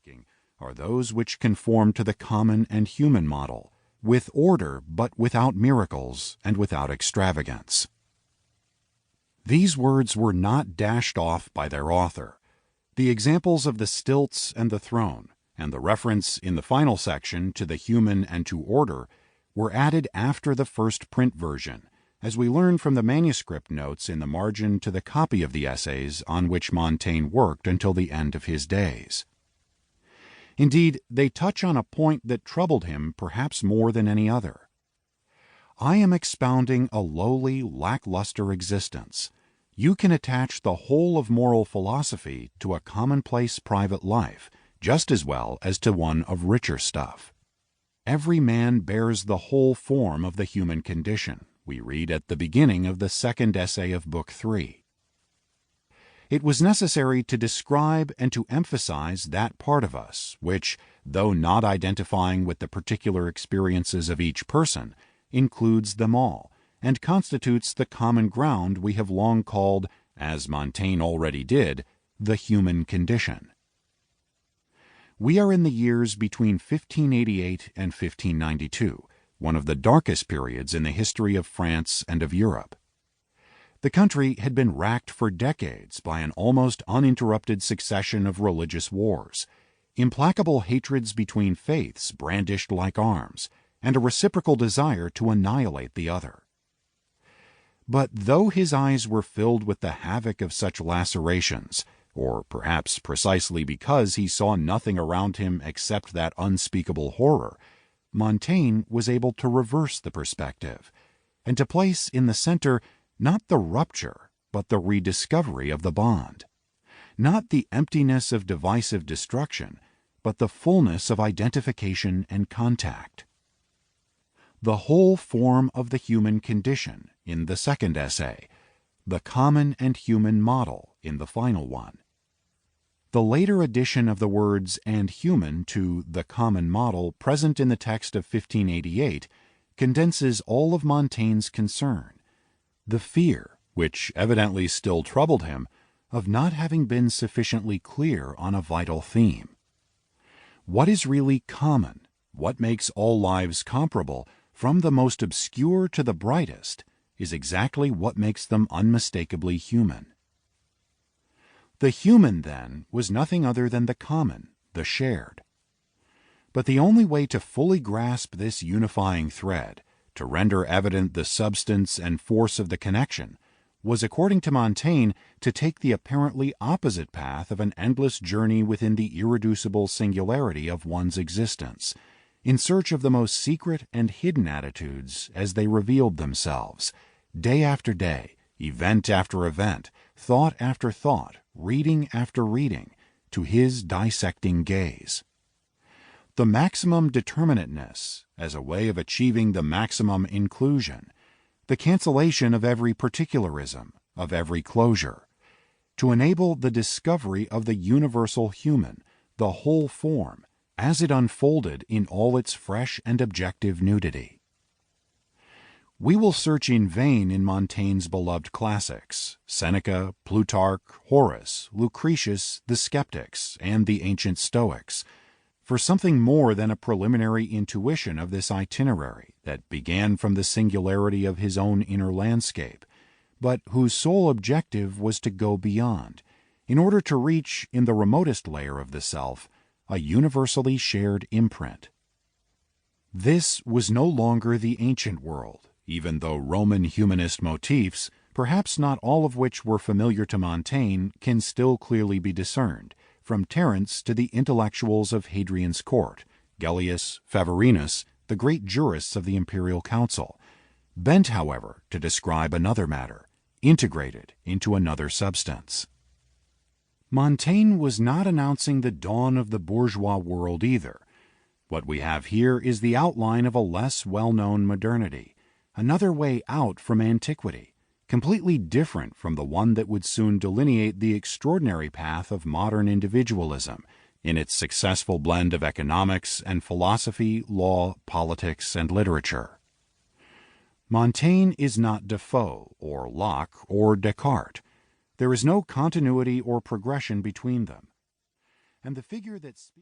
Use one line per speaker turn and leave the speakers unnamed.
speaking, are those which conform to the common and human model, with order but without miracles and without extravagance. These words were not dashed off by their author. The examples of the stilts and the throne, and the reference in the final section to the human and to order, were added after the first print version, as we learn from the manuscript notes in the margin to the copy of the essays on which Montaigne worked until the end of his days. Indeed, they touch on a point that troubled him perhaps more than any other. I am expounding a lowly, lackluster existence. You can attach the whole of moral philosophy to a commonplace private life, just as well as to one of richer stuff. Every man bears the whole form of the human condition, we read at the beginning of the second essay of Book 3. It was necessary to describe and to emphasize that part of us which, though not identifying with the particular experiences of each person, includes them all, and constitutes the common ground we have long called, as Montaigne already did, the human condition. We are in the years between 1588 and 1592, one of the darkest periods in the history of France and of Europe. The country had been racked for decades by an almost uninterrupted succession of religious wars, implacable hatreds between faiths brandished like arms, and a reciprocal desire to annihilate the other. But though his eyes were filled with the havoc of such lacerations, or perhaps precisely because he saw nothing around him except that unspeakable horror, Montaigne was able to reverse the perspective, and to place in the center not the rupture, but the rediscovery of the bond, not the emptiness of divisive destruction, but the fullness of identification and contact. The whole form of the human condition in the second essay, the common and human model in the final one. The later addition of the words "and human" to the common model present in the text of 1588 condenses all of Montaigne's concern, the fear, which evidently still troubled him, of not having been sufficiently clear on a vital theme. What is really common, what makes all lives comparable, from the most obscure to the brightest, is exactly what makes them unmistakably human. The human, then, was nothing other than the common, the shared. But the only way to fully grasp this unifying thread, to render evident the substance and force of the connection, was, according to Montaigne, to take the apparently opposite path of an endless journey within the irreducible singularity of one's existence, in search of the most secret and hidden attitudes as they revealed themselves, day after day, event after event, thought after thought, reading after reading, to his dissecting gaze. The maximum determinateness, as a way of achieving the maximum inclusion, the cancellation of every particularism, of every closure, to enable the discovery of the universal human, the whole form, as it unfolded in all its fresh and objective nudity. We will search in vain in Montaigne's beloved classics, Seneca, Plutarch, Horace, Lucretius, the Skeptics, and the ancient Stoics, for something more than a preliminary intuition of this itinerary that began from the singularity of his own inner landscape, but whose sole objective was to go beyond, in order to reach, in the remotest layer of the self, a universally shared imprint. This was no longer the ancient world, even though Roman humanist motifs, perhaps not all of which were familiar to Montaigne, can still clearly be discerned, from Terence to the intellectuals of Hadrian's court, Gellius, Favorinus, the great jurists of the imperial council, bent, however, to describe another matter, integrated into another substance. Montaigne was not announcing the dawn of the bourgeois world either. What we have here is the outline of a less well-known modernity, another way out from antiquity, completely different from the one that would soon delineate the extraordinary path of modern individualism in its successful blend of economics and philosophy, law, politics, and literature. Montaigne is not Defoe, or Locke, or Descartes. There is no continuity or progression between them. And the figure that speaks